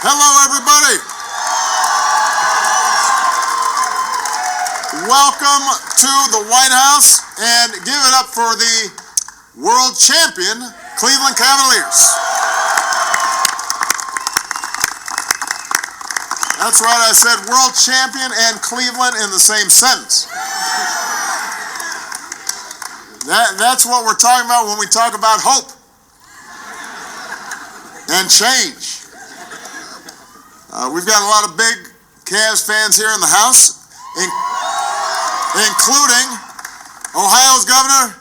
Hello, everybody. Welcome to the White House, and give it up for the world champion Cleveland Cavaliers. That's right, I said world champion and Cleveland in the same sentence. That's what we're talking about when we talk about hope and change. We've got a lot of big Cavs fans here in the house, including Ohio's Governor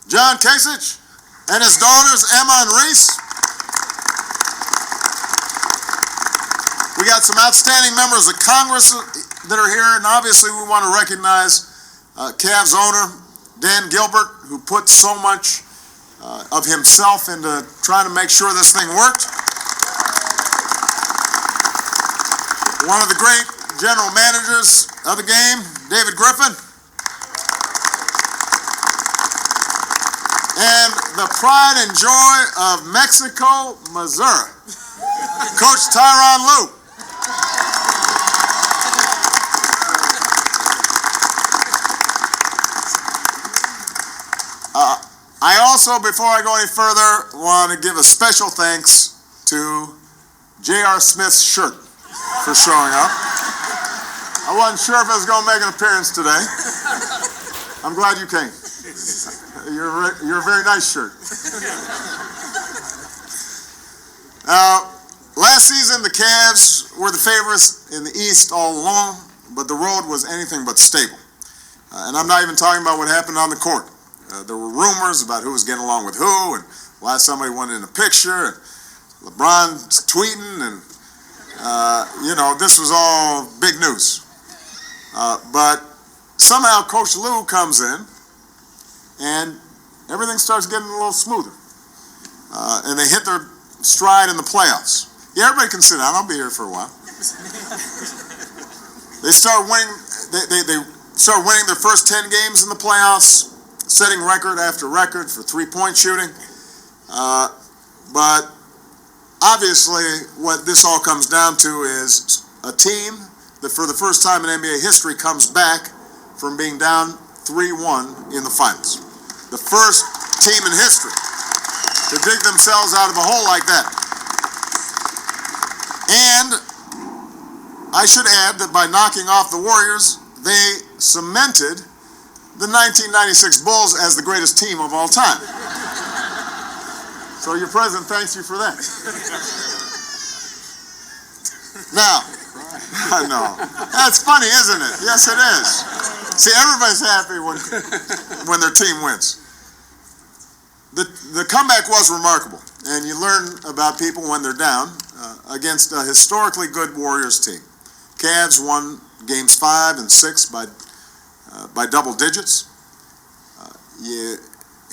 John Kasich and his daughters Emma and Reese. We got some outstanding members of Congress that are here, and obviously we want to recognize Cavs owner Dan Gilbert, who put so much of himself into trying to make sure this thing worked. One of the great general managers of the game, David Griffin. And the pride and joy of Mexico, Missouri, Coach Tyronn Lue. I also, before I go any further, want to give a special thanks to J.R. Smith's shirt for showing up. I wasn't sure if it was going to make an appearance today. I'm glad you came. You're a very nice shirt. Last season, the Cavs were the favorites in the East all along, but the road was anything but stable. And I'm not even talking about what happened on the court. There were rumors about who was getting along with who, and why somebody wanted in a picture, and LeBron's tweeting, and this was all big news. But somehow Coach Lue comes in, and everything starts getting a little smoother. And they hit their stride in the playoffs. Yeah, everybody can sit down. I'll be here for a while. They start winning. They start winning their first 10 games in the playoffs, setting record after record for three-point shooting. But obviously, what this all comes down to is a team that for the first time in NBA history comes back from being down 3-1 in the finals. The first team in history to dig themselves out of a hole like that. And I should add that by knocking off the Warriors, they cemented the 1996 Bulls as the greatest team of all time. So your president thanks you for that. Now, I know. That's funny, isn't it? Yes, it is. See, everybody's happy when their team wins. The comeback was remarkable, and you learn about people when they're down against a historically good Warriors team. Cavs won games 5 and 6 by double digits. You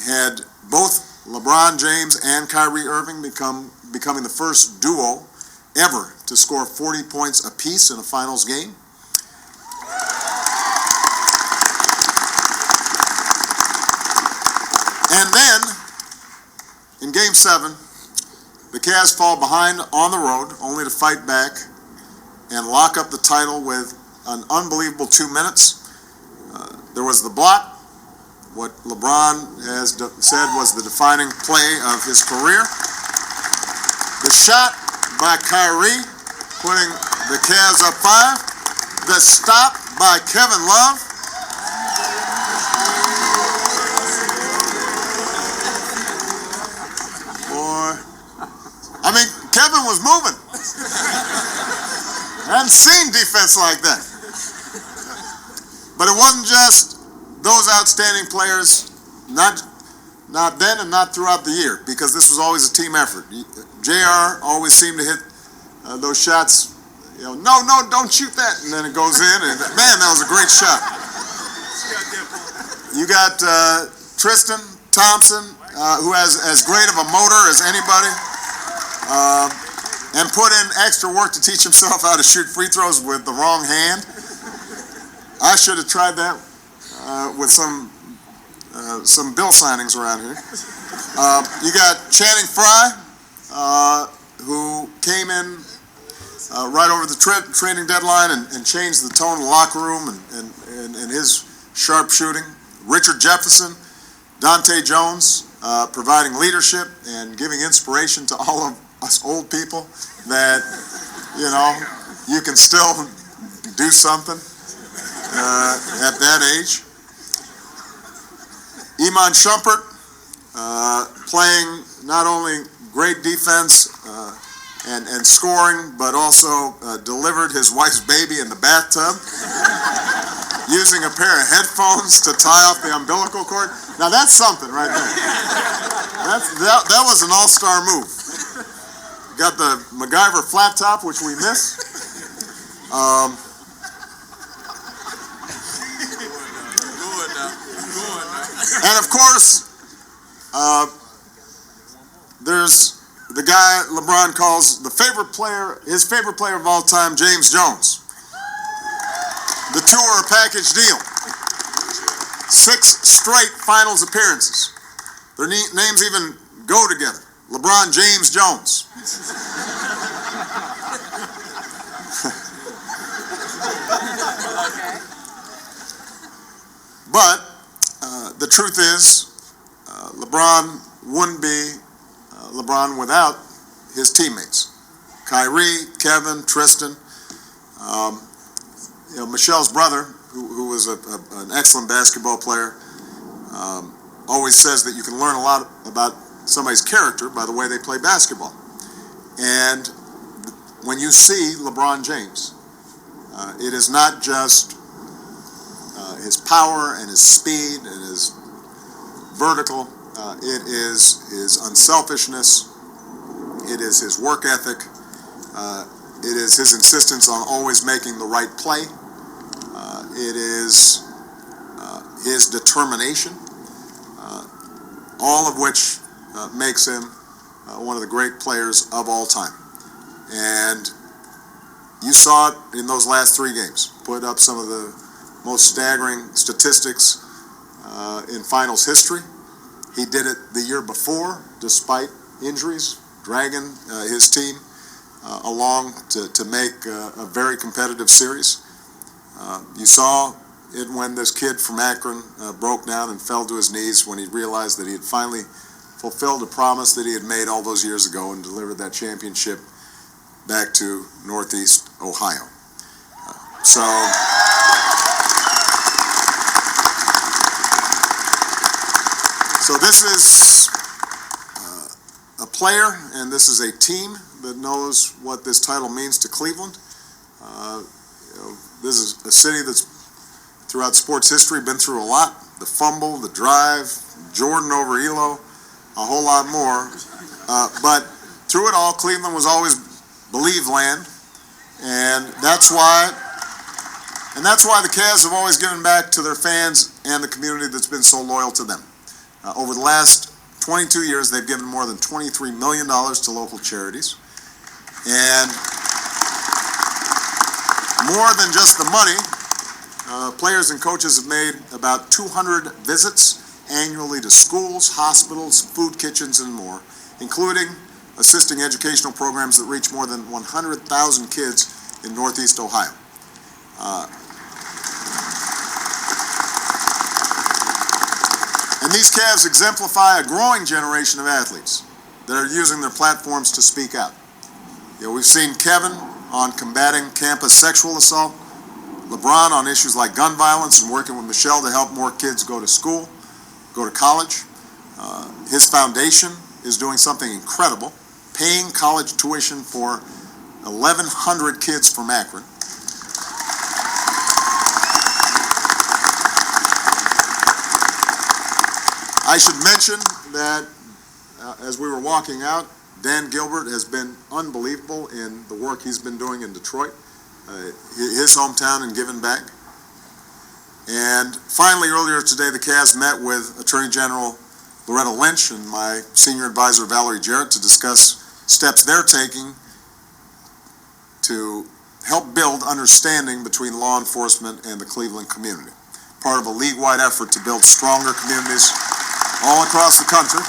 had both LeBron James and Kyrie Irving becoming the first duo ever to score 40 points apiece in a finals game. And then, in Game 7, the Cavs fall behind on the road, only to fight back and lock up the title with an unbelievable 2 minutes. There was the block, what LeBron has said was the defining play of his career. The shot by Kyrie, putting the Cavs up 5. The stop by Kevin Love. Boy, I mean, Kevin was moving. I hadn't seen defense like that. But it wasn't just those outstanding players, not then and not throughout the year, because this was always a team effort. JR always seemed to hit those shots, no, don't shoot that, and then it goes in, and man, that was a great shot. You got Tristan Thompson, who has as great of a motor as anybody, and put in extra work to teach himself how to shoot free throws with the wrong hand. I should have tried that with some bill signings around here. You got Channing Frye, who came in right over the trading deadline and changed the tone of the locker room and his sharp shooting. Richard Jefferson, Dante Jones, providing leadership and giving inspiration to all of us old people that, you can still do something at that age. Iman Shumpert, playing not only great defense and scoring, but also delivered his wife's baby in the bathtub, using a pair of headphones to tie off the umbilical cord. Now that's something right there. That was an all-star move. Got the MacGyver flat top, which we miss. And of course, there's the guy LeBron calls his favorite player of all time, James Jones. The two are a package deal. 6 straight finals appearances. Their names even go together. LeBron James Jones. But the truth is, LeBron wouldn't be LeBron without his teammates. Kyrie, Kevin, Tristan. Michelle's brother, who was an excellent basketball player, always says that you can learn a lot about somebody's character by the way they play basketball. And when you see LeBron James, it is not just his power and his speed and his vertical. It is his unselfishness. It is his work ethic. It is his insistence on always making the right play. It is his determination, all of which makes him one of the great players of all time. And you saw it in those last 3 games. Put up some of the most staggering statistics in finals history. He did it the year before, despite injuries, dragging his team along to make a very competitive series. You saw it when this kid from Akron broke down and fell to his knees when he realized that he had finally fulfilled a promise that he had made all those years ago and delivered that championship back to Northeast Ohio. So this is a player, and this is a team that knows what this title means to Cleveland. This is a city that's, throughout sports history, been through a lot. The fumble, the drive, Jordan over Elo, a whole lot more. But through it all, Cleveland was always believe land, and that's why the Cavs have always given back to their fans and the community that's been so loyal to them. Over the last 22 years, they've given more than $23 million to local charities. And more than just the money, players and coaches have made about 200 visits annually to schools, hospitals, food kitchens, and more, including assisting educational programs that reach more than 100,000 kids in Northeast Ohio. And these Cavs exemplify a growing generation of athletes that are using their platforms to speak out. We've seen Kevin on combating campus sexual assault, LeBron on issues like gun violence and working with Michelle to help more kids go to school, go to college. His foundation is doing something incredible, paying college tuition for 1,100 kids from Akron. I should mention that as we were walking out, Dan Gilbert has been unbelievable in the work he's been doing in Detroit, his hometown, and giving back. And finally, earlier today, the Cavs met with Attorney General Loretta Lynch and my senior advisor, Valerie Jarrett, to discuss steps they're taking to help build understanding between law enforcement and the Cleveland community. Part of a league-wide effort to build stronger communities all across the country.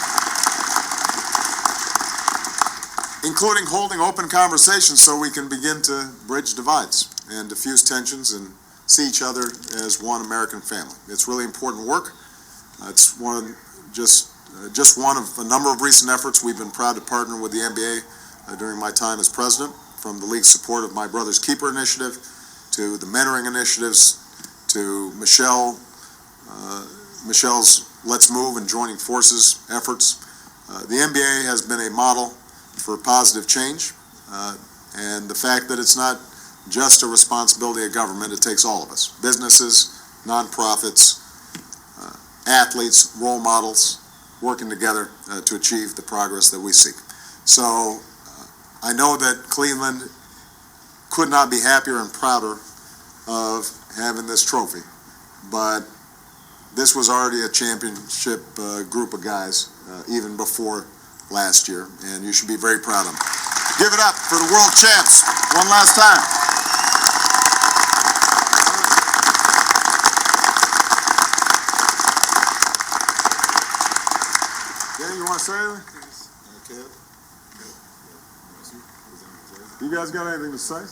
including holding open conversations so we can begin to bridge divides and diffuse tensions and see each other as one American family. It's really important work. It's just one of a number of recent efforts. We've been proud to partner with the NBA during my time as president, from the league's support of My Brother's Keeper initiative to the mentoring initiatives to Michelle's Let's Move and Joining Forces efforts. The NBA has been a model for positive change, and the fact that it's not just a responsibility of government, it takes all of us, businesses, nonprofits, athletes, role models, working together to achieve the progress that we seek. So I know that Cleveland could not be happier and prouder of having this trophy, but this was already a championship group of guys even before last year, and you should be very proud of them. Give it up for the world champs one last time. Yeah, you want to say anything? Okay. You guys got anything to say?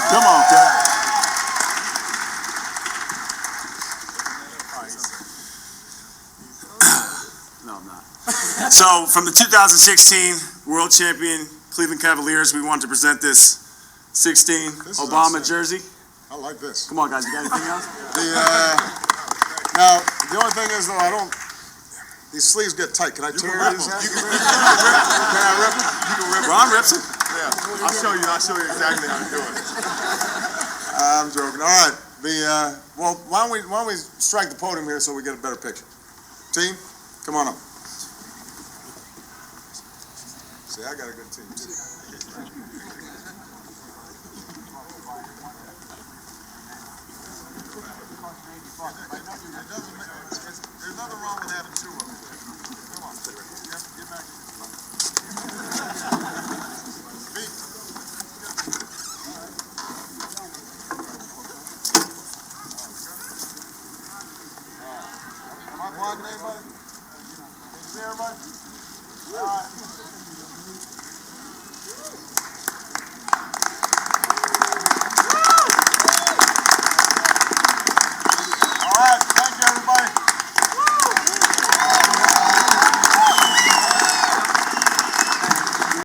Come on, kid. No, I'm not. So, from the 2016 World Champion Cleveland Cavaliers, we wanted to present this 16 Obama jersey. I like this. Come on, guys. You got anything else? Now, the only thing is, though, these sleeves get tight. Can I tear these out? Can I rip them? You can rip them. Ron rips them. Yeah, I'll show you exactly how to do it. I'm joking. All right. Well, why don't we strike the podium here so we get a better picture? Team, come on up. See, I got a good team too. There's nothing wrong with having two of them. Come on, get back. Am I blocking anybody? Can you see everybody? All right.